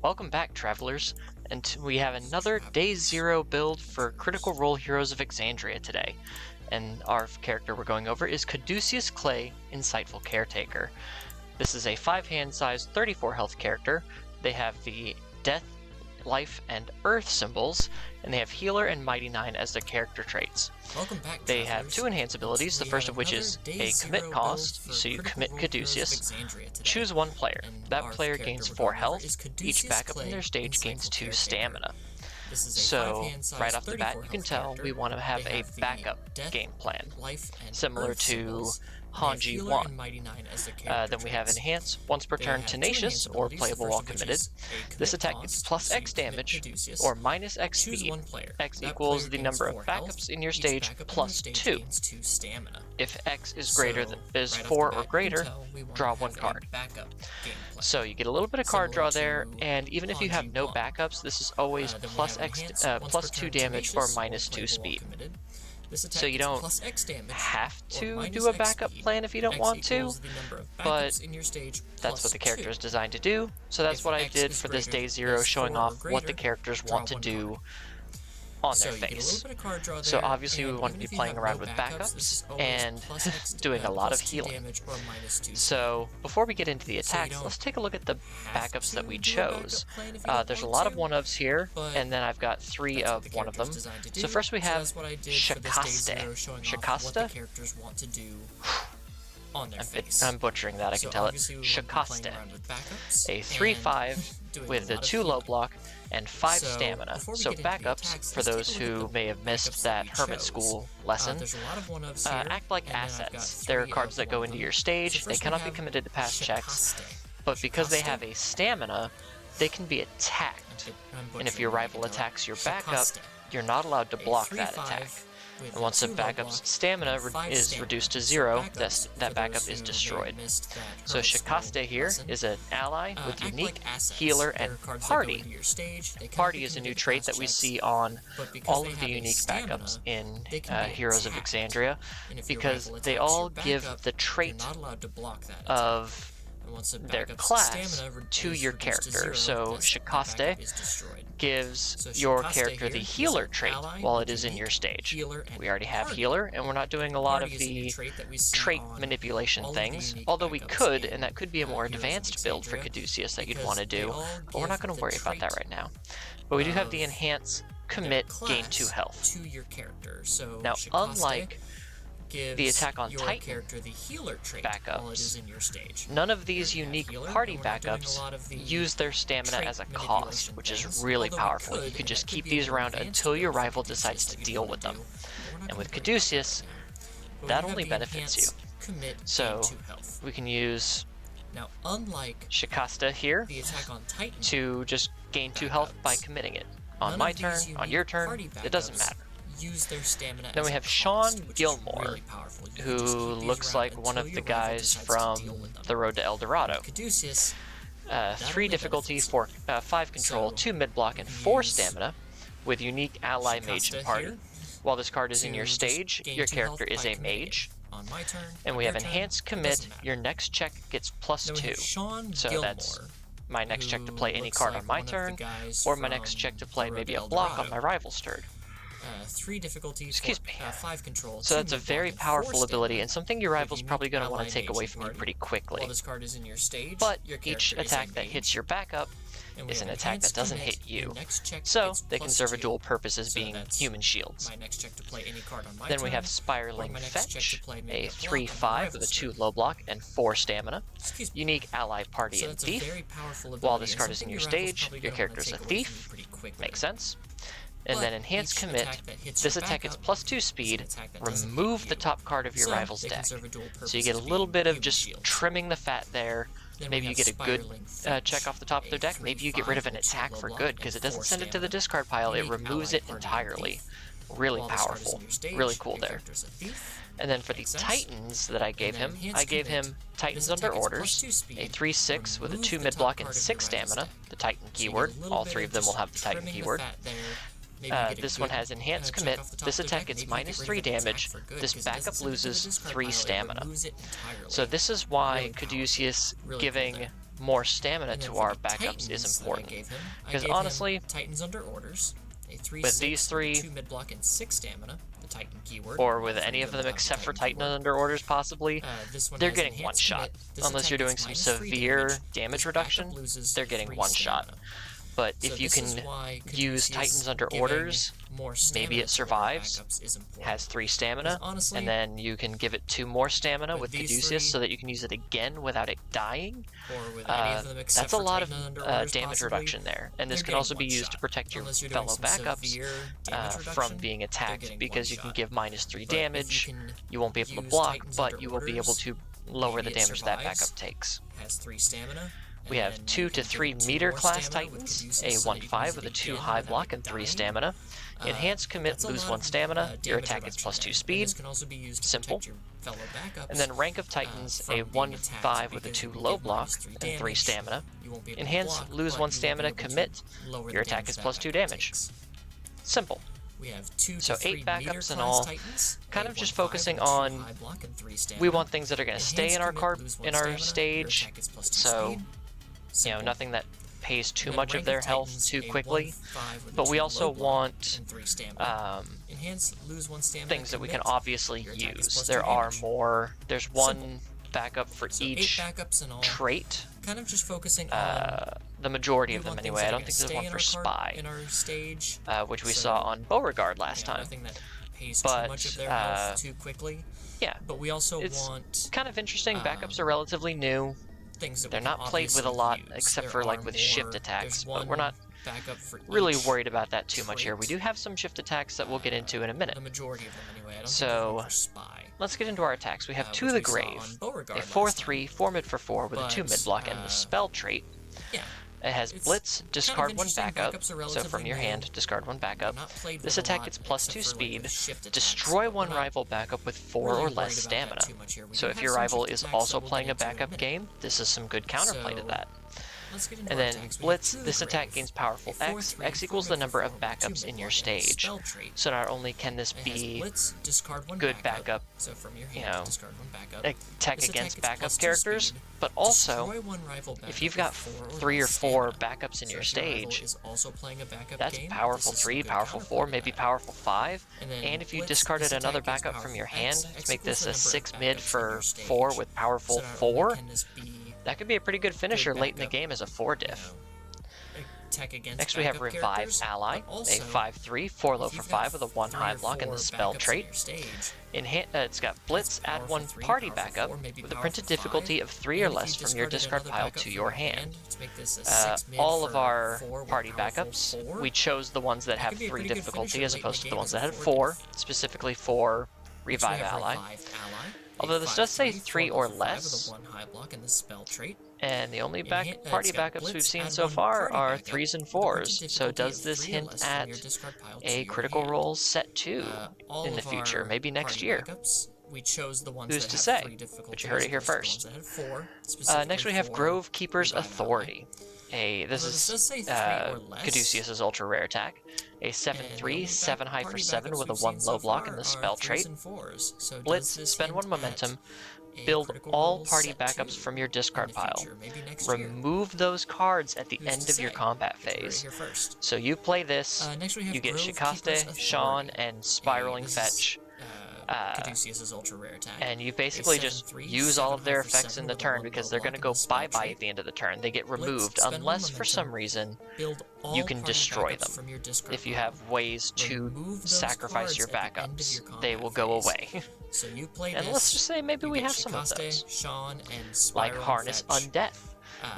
Welcome back, travelers, and we have another Day Zero build for Critical Role Heroes of Exandria today. And our character we're going over is Caduceus Clay, Insightful Caretaker. This is a 5-hand size, 34 health character. They have the Death, Life, and Earth symbols, and they have Healer and Mighty Nein as their character traits. Welcome back, they have 2 enhance abilities, the first of which is a commit cost, so you commit Caduceus. Choose 1 player. That player gains 4 health. Each backup in their stage gains 2 stamina. So, right off the bat, you can tell we want to have a backup game plan, similar to Hanji 1. Then we have Enhance, once per turn Tenacious, or playable while committed. This attack gets plus X damage, or minus X speed. X equals the number of backups in your stage plus 2. If X is greater than 4 or greater, draw 1 card. So you get a little bit of card draw there, and even if you have no backups, this is always plus 2 damage or minus 2 speed. So you don't have to do a backup plan if you don't want to, but that's what the character is designed to do. So that's what I did for this Day Zero, showing off what the characters want to do on their face. So obviously we want to be playing around with backups and doing a lot of healing. So before we get into the attacks, let's take a look at the backups that we chose. There's a lot of 1-ofs here, and then I've got 3 of one of them. So first we have Shakaste. I'm butchering that, I can tell it. Shakaste. A 3/5 with a 2 low block and 5 stamina. So backups, for those who may have missed that Hermit School lesson, act like assets. They're cards that go into your stage. They cannot be committed to pass checks, but because they have a stamina, they can be attacked. And if your rival attacks your backup, you're not allowed to block that attack. And once the backup's stamina is reduced to 0, that backup is destroyed. So Shakaste here is an ally with unique, healer, and party. Party is a new trait that we see on all of the unique backups in Heroes of Exandria, because they all give the trait of their class to your character. So Shakaste gives your character the healer trait while it is in your stage. We already have healer, and we're not doing a lot of the trait manipulation things, although we could, and that could be a more advanced build for Caduceus that you'd want to do, but we're not going to worry about that right now. But we do have the enhance, commit, gain 2 health. Now, unlike the attack on Titan backups, none of these unique party backups use their stamina as a cost, which is really powerful. You can just keep these around until your rival decides to deal with them. And with Caduceus, that only benefits you. So we can use Shakaste here to just gain 2 health by committing it. On my turn, on your turn, it doesn't matter. Then we have Sean Gilmore, who looks like one of the guys from The Road to El Dorado. 3 difficulty, 5 control, 2 mid-block, and 4 stamina, with unique ally mage and party. While this card is in your stage, your character is a mage. And we have enhanced commit, your next check gets plus 2. So that's my next check to play any card on my turn, or my next check to play maybe a block on my rival's turn. 3 difficulty, 5 control. So that's a very powerful ability, and something your rival's probably going to want to take away from you pretty quickly. But each attack that hits your backup is an attack that doesn't hit you, so they can serve a dual purpose as being human shields. Then we have Spiraling Fetch, a 3/5 with a 2 low block and 4 stamina. Unique ally, party, and thief. While this card is in your stage, your character is a thief. Makes sense. And then Enhance Commit, this attack gets plus 2 speed, remove the top card of your rival's deck. So you get a little bit of just trimming the fat there. Maybe you get a good check off the top of their deck, maybe you get rid of an attack for good, because it doesn't send it to the discard pile, it removes it entirely. Really powerful, really cool there. And then for the Titans that I gave him Titans Under Orders, a 3/6 with a 2 mid-block and 6 stamina, the Titan keyword. All 3 of them will have the Titan keyword. This one has Enhanced Commit. This attack gets minus 3 damage. This backup loses 3 stamina. So this is why Caduceus giving more stamina to our backups is important. Because honestly, Titans under orders, a 3, with 6, these three, 2 mid block and 6 stamina, the Titan keyword, or with any of them except for Titan under orders possibly, they're getting one shot. Unless you're doing some severe damage reduction, they're getting one shot. But if you can use Titans under orders, maybe it survives, has 3 stamina, and then you can give it 2 more stamina with Caduceus so that you can use it again without it dying. That's a lot of damage reduction there, and this can also be used to protect your fellow backups from being attacked, because you can give -3 damage, you won't be able to block, but you will be able to lower the damage that backup takes. Has 3 stamina. We have 2 to 3 meter class Titans, a 1/5 with a 2 high block and 3 stamina. Enhance, commit, lose 1 stamina, your attack gets +2 speed, simple. And then rank of Titans, a 1/5 with a 2 low block and 3 stamina. Enhance, lose 1 stamina, commit, your attack is +2 damage. Simple. So 8 backups in all, kind of just focusing on, we want things that are going to stay in our stage, so you know, nothing that pays too much of their health too quickly, but we also want things that we can obviously use. There's one backup for each trait, kind of just focusing on the majority of them anyway. I don't think there's one for Spy, which we saw on Beauregard last time. But yeah, but we also it's kind of interesting. Backups are relatively new. They're not played with a lot, except for like with shift attacks, but we're not really worried about that too much here. We do have some shift attacks that we'll get into in a minute. So let's get into our attacks. We have 2 of the Grave, a 4/3, 4 mid for 4 with a 2 mid block and the spell trait. It has Blitz, discard 1 backup, so from your hand, discard 1 backup. This attack gets +2 speed, destroy 1 rival backup with 4 or less stamina. So if your rival is also playing a backup game, this is some good counterplay to that. And then Blitz, this attack gains powerful X. X equals the number of backups in your stage. So not only can this be good backup, you know, attack against backup characters, but also, if you've got 3 or 4 backups in your stage, that's powerful 3, powerful 4, maybe powerful 5. And if you discarded another backup from your hand to make this a 6 mid for 4 with powerful 4, that could be a pretty good finisher late in the game as a 4 diff. Next we have Revive Ally, a 5/3, 4 low for 5 with a 1 high block and the spell trait. It's got Blitz, add 1 party backup with a printed difficulty of 3 or less from your discard pile to your hand. All of our party backups, we chose the ones that have 3 difficulty as opposed to the ones that had 4, specifically for Revive Ally. Although this does say 3 or less, and the only party backups we've seen so far are 3s and 4s, so does this hint at a Critical Role set 2 in the future, maybe next year? Who's to say? But you heard it here first. Next we have Grove Keeper's Authority. This is Caduceus' ultra rare attack. A 7/3, 7 high for 7 with a 1 low block and the spell trait. Blitz, spend 1 momentum, build all party backups from your discard pile. Remove those cards at the end of your combat phase. So you play this, you get Shikaste, Sean, and Spiraling Fetch. Caduceus' ultra rare attack. And you basically just use all of their effects in the turn because they're going to go bye-bye at the end of the turn. They get removed unless for some reason you can destroy them. If you have ways to sacrifice your backups, they will go away. And let's just say maybe we have some of those. Like Harness Undeath.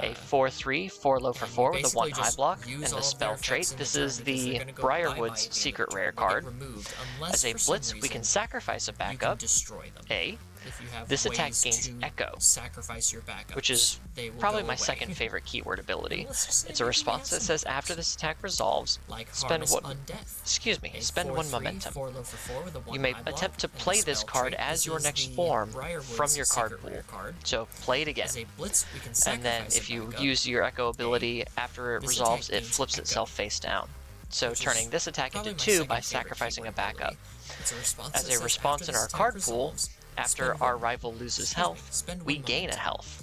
A 4/3, 4 low for 4 with a 1 high block, and the spell trait. This is the Briarwood's secret rare card. As a Blitz, we can sacrifice a backup. This attack gains Echo, which is probably my second favorite keyword ability. It's a response that says after this attack resolves, spend 1 momentum. You may attempt to play this card as your next form from your card pool, so play it again. And then if you use your Echo ability after it resolves, it flips itself face down. So turning this attack into 2 by sacrificing a backup. As a response in our card pool, after our rival loses health, we gain a health.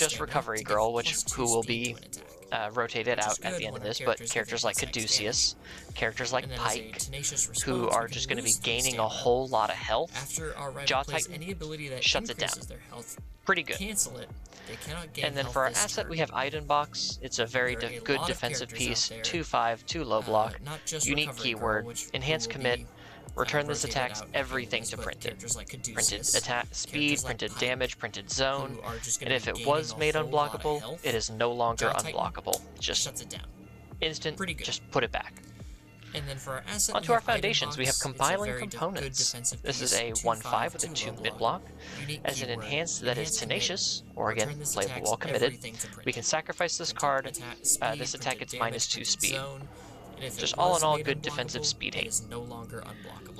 just Recovery Girl, who will be rotated out at the end of this, but characters like Caduceus, characters like Pike, who are just going to be gaining a whole lot of health. Jaw Titan shuts it down. Pretty good. And then for our asset, we have Item Box. It's a very good defensive piece, 2/5, 2 low block, unique keyword, enhanced commit, return this attack's everything to printed. Printed attack speed, printed damage, printed zone, and if it was made unblockable, it is no longer unblockable. Just instant, just put it back. And then for our asset, onto our foundations, we have compiling components. This is a 1/5 with a 2 mid block. As an enhanced that is tenacious, or again, playable while committed, we can sacrifice this card. This attack gets -2 speed. Just all in all, good defensive speed 8.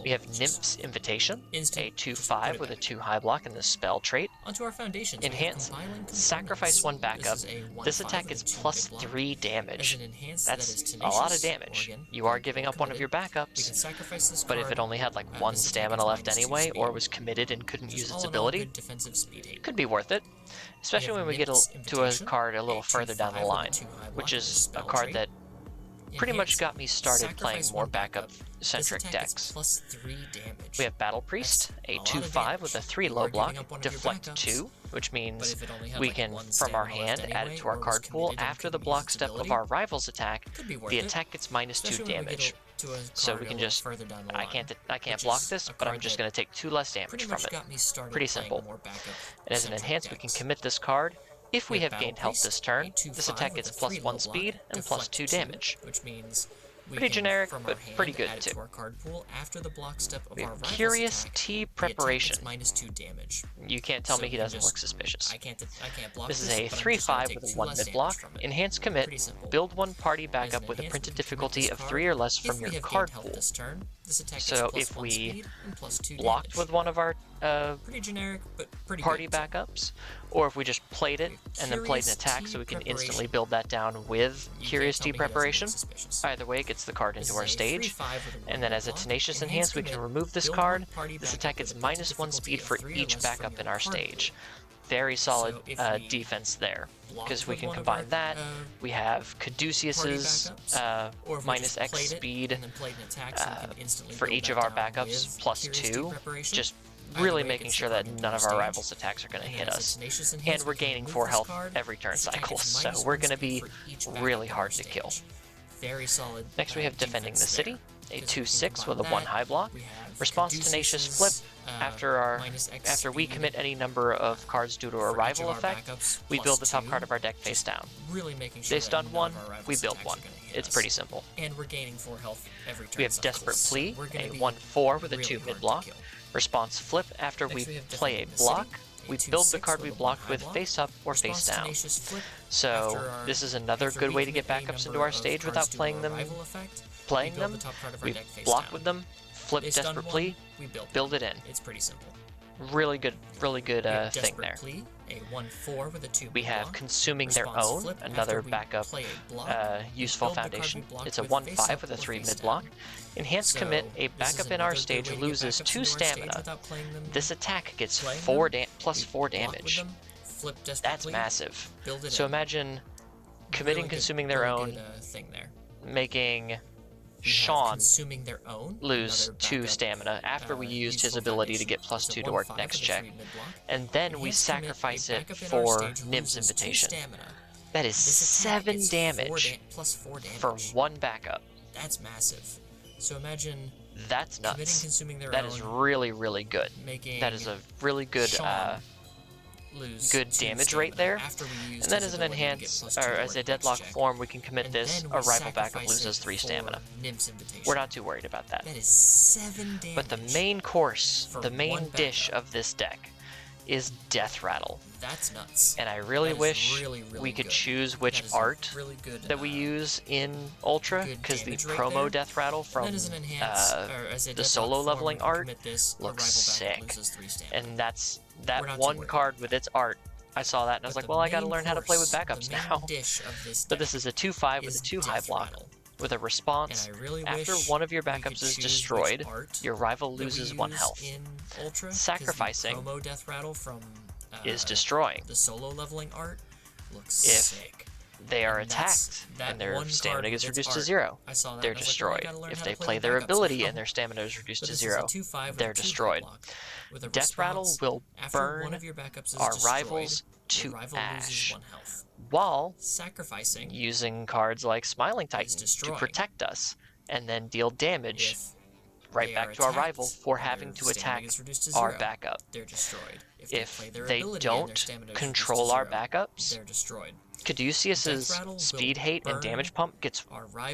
We have Nymph's Invitation, a 2/5 with a 2 high block in the spell trait. Onto our foundations, Enhance, sacrifice 1 backup. This attack gets +3 damage. That's a lot of damage. You are giving up one of your backups, but if it only had like 1 stamina left anyway, or was committed and couldn't use its ability, it could be worth it. Especially when we get to a card a little further down the line, which is a card that pretty much got me started playing more backup-centric decks. We have Battle Priest, a 2/5 with a 3 low block, deflect 2, which means we can, from our hand, add it to our card pool. After the block step of our rival's attack, the attack gets -2 damage. So we can just, I can't block this, but I'm just going to take 2 less damage from it. Pretty simple. And as an enhance, we can commit this card. If we have gained health this turn, this attack gets +1 speed and +2 damage. Pretty generic, but pretty good too. We have Curious Tea Preparation. You can't tell me he doesn't look suspicious. This is a 3/5 with a 1 mid block. Enhance commit. Build 1 party backup with a printed difficulty of 3 or less from your card pool. So if we blocked with one of our party backups, or if we just played it and then played an attack so we can instantly build that down with Curious Tea Preparation, either way it gets the card into our stage. And then as a Tenacious Enhance, we can remove this card. This attack gets -1 speed for each backup in our stage. Very solid defense there, because we can combine that. We have Caduceus's -X speed for each of our backups, +2, just really making sure that none of our rivals' attacks are going to hit us. And we're gaining 4 health every turn cycle, so we're going to be really hard to kill. Next we have Defending the City, a 2/6 with a 1 high block. Response Tenacious Flip. After we commit any number of cards due to a rival effect, we build the top card of our deck face down. They stun 1, we build 1. It's pretty simple. We have Desperate Plea, a 1/4 with a 2 mid block. Response Flip. After we play a block, we build the card we blocked with face up or face down. So this is another good way to get backups into our stage without playing them. We block with them, flip Desperate Plea, build it in. It's pretty simple. Really good thing there. We have Consuming Their Own, another backup useful foundation. It's a 1/5 with a 3 mid block. Enhance commit. A backup in our stage loses 2 stamina. This attack gets +4 damage. That's massive. So imagine committing Consuming Their Own, making Sean lose 2 stamina after we used his ability to get +2 to our next check, and then we sacrifice it for Nymph's Invitation. That is 7 damage for 1 backup. That's massive. So imagine that's nuts. That is really, really good. That is a really good good damage rate there. And then as an enhance, or as a deadlock form, we can commit this. A rival backup loses 3 stamina. We're not too worried about that. But the main course, the main dish of this deck is Death Rattle. That's nuts. And I really wish we could choose which art that we use in Ultra, because the promo Death Rattle from the solo leveling art looks sick. And that's that one card with its art. I saw that and I was like, well, I gotta learn how to play with backups now. But this is a 2/5 with a 2 high block. With a response, after one of your backups is destroyed, your rival loses 1 health. Sacrificing is destroying. The solo leveling art looks if sick. They are attacked and their stamina gets reduced to 0. They're destroyed. If they play their ability and their stamina is reduced to 0, they're destroyed. Death Rattle will burn our rivals to ash, while using cards like Smiling Titan to protect us, and then deal damage right back to our rival for having to attack our backup. If they don't control our backups, Caduceus's speed hate and damage pump gets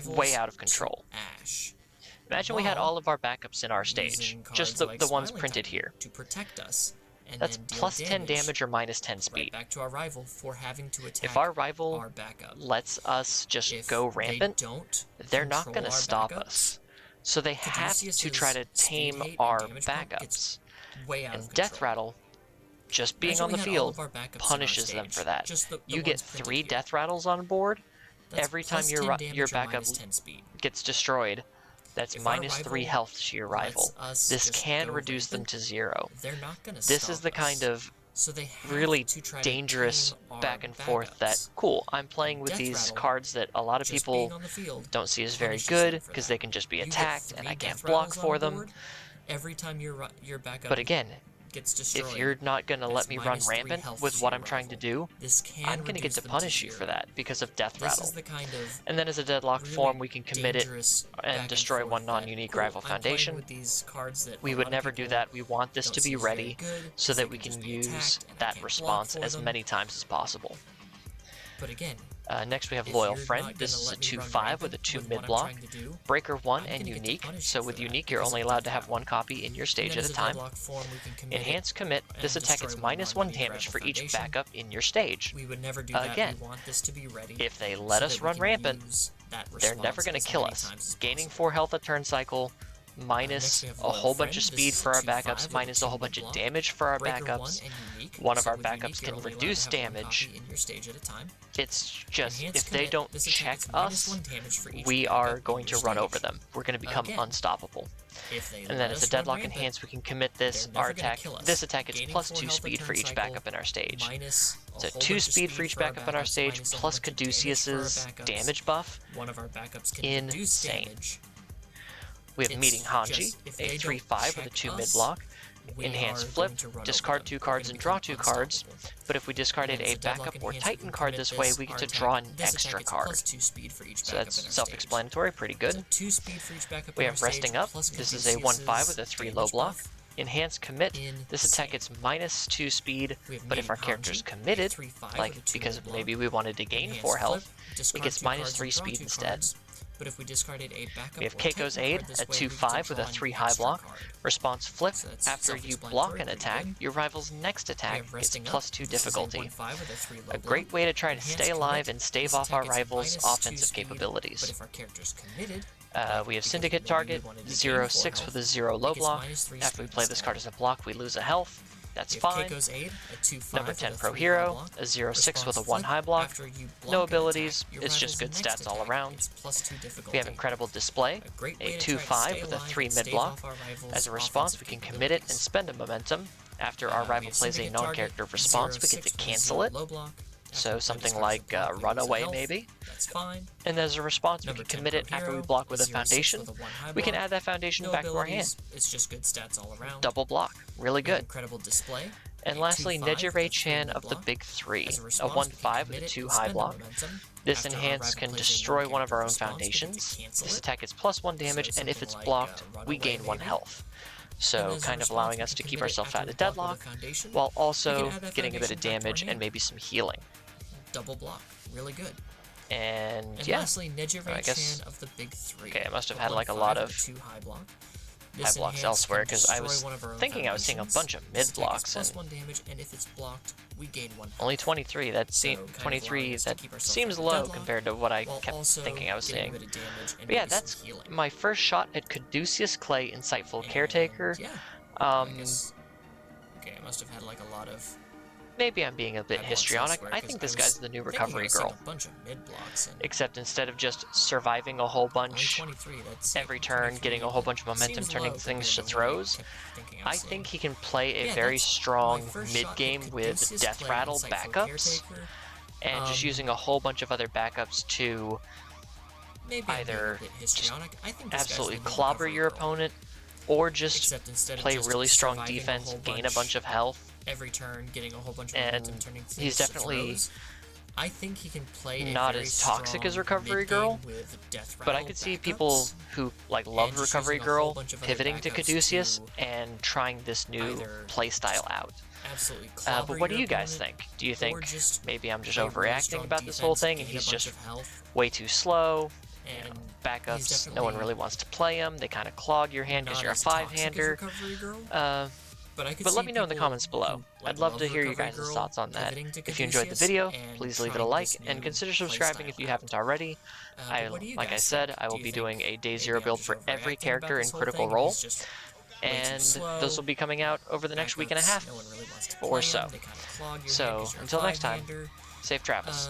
way out of control. Imagine we had all of our backups in our stage, just the ones printed here. To protect us. And that's then deal plus 10 damage or minus 10 right speed. back to our rival for having to attack if our rival our backup. lets us just go rampant, they're not going to stop us. So they have to try to tame our backups. And Death Rattle, just being on the field, punishes them for that. You get 3 Death Rattles on board every time your backup gets destroyed. That's minus 3 health to your rival. This can reduce them to 0. This is the kind of really dangerous back and forth that, cool, I'm playing with these cards that a lot of people don't see as very good because they can just be attacked and I can't block for them. But again, if you're not going to let me run rampant with what I'm trying to do, I'm going to get to punish you for that because of Death Rattle. And then as a deadlock form, we can commit it and destroy one non-unique rival foundation. We would never do that. We want this to be ready so that we can use that response as many times as possible. But again, next we have Loyal Friend. This is a 2/5 with a 2 mid block. Breaker 1 and Unique. So with Unique, you're only allowed to have 1 copy in your stage at a time. Enhance Commit. This attack gets minus 1 damage for each backup in your stage. Again, if they let us run rampant, they're never going to kill us. Gaining 4 health a turn cycle, minus a whole bunch of speed for our backups, minus a whole bunch of damage for our backups. One of our backups can reduce damage. It's just, if they don't check us, we are going to run over them. We're going to become unstoppable. And then as a Deadlock Enhance, we can commit this, our attack. This attack gets plus 2 speed for each backup in our stage. So 2 speed for each backup in our stage, plus Caduceus's damage buff. Insane. We have Meeting Hanji, a 3/5 with a 2 mid block. Enhance Flip, discard 2 cards and draw 2 cards, but if we discarded a backup or Titan card this way, we get to draw an extra card. So that's self-explanatory, pretty good. We have Resting Up. This is a 1/5 with a 3 low block. Enhance Commit. This attack gets minus 2 speed, but if our character's committed, like because maybe we wanted to gain 4 health, it gets minus 3 speed instead. But if we discarded a backup, we have Keiko's Aid, a 2/5 with a 3 high block. Response Flip. After you block an attack, your rival's next attack gets plus 2 difficulty. A great way to try to stay alive and stave off our rival's offensive capabilities. We have Syndicate Target, 0/6 with a 0 low block. After we play this card as a block, we lose a health. That's fine. Number 10 Pro Hero, a 0/6 with a 1 high block. No abilities, it's just good stats all around. We have Incredible Display, a 2/5 with a 3 mid block. As a response, we can commit it and spend a momentum. After our rival plays a non-character response, we get to cancel it. So something like Runaway, maybe. And as a response, we can commit it after we block with a foundation. We can add that foundation back to our hand. Double block, really good. And lastly, Nejire-chan of the Big 3, a 1/5 with a 2 high block. This Enhance can destroy one of our own foundations. This attack is plus 1 damage, and if it's blocked, we gain 1 health. So kind of allowing us to keep ourselves out of deadlock, while also getting a bit of damage and maybe some healing. Double block, really good. And yeah, I guess, okay, I must have had like a lot of high blocks elsewhere, because I was thinking I was seeing a bunch of mid blocks, and only 23. That 23. That seems low compared to what I kept thinking I was seeing. But yeah, that's my first shot at Caduceus Clay, Insightful Caretaker. Okay, I must have had like a lot of. Maybe I'm being a bit histrionic. I think this guy's the new Recovery Girl. Except instead of just surviving a whole bunch every turn, getting a whole bunch of momentum, turning things to throws, I think he can play a very strong mid-game with Death Rattle backups, and just using a whole bunch of other backups to either just absolutely clobber your opponent, or just play really strong defense, gain a bunch of health. Every turn, getting a whole bunch of momentum, turning things he's definitely to throws. I think he can play not as toxic as Recovery Girl, but I could see people who like love Recovery Girl pivoting to Caduceus and trying this new playstyle out. But what do you guys think? Do you think maybe I'm just overreacting about this whole thing and he's just way too slow? backups, no one really wants to play them. They kind of clog your hand because you're a 5-hander. But let me know in the comments below. I'd love to hear your guys' thoughts on that. If you enjoyed the video, please leave it a like, and consider subscribing if you haven't already. Like I said, I will be doing a Day 0 build for every character in Critical Role, and those will be coming out over the next week and a half or so. So, until next time, safe travels.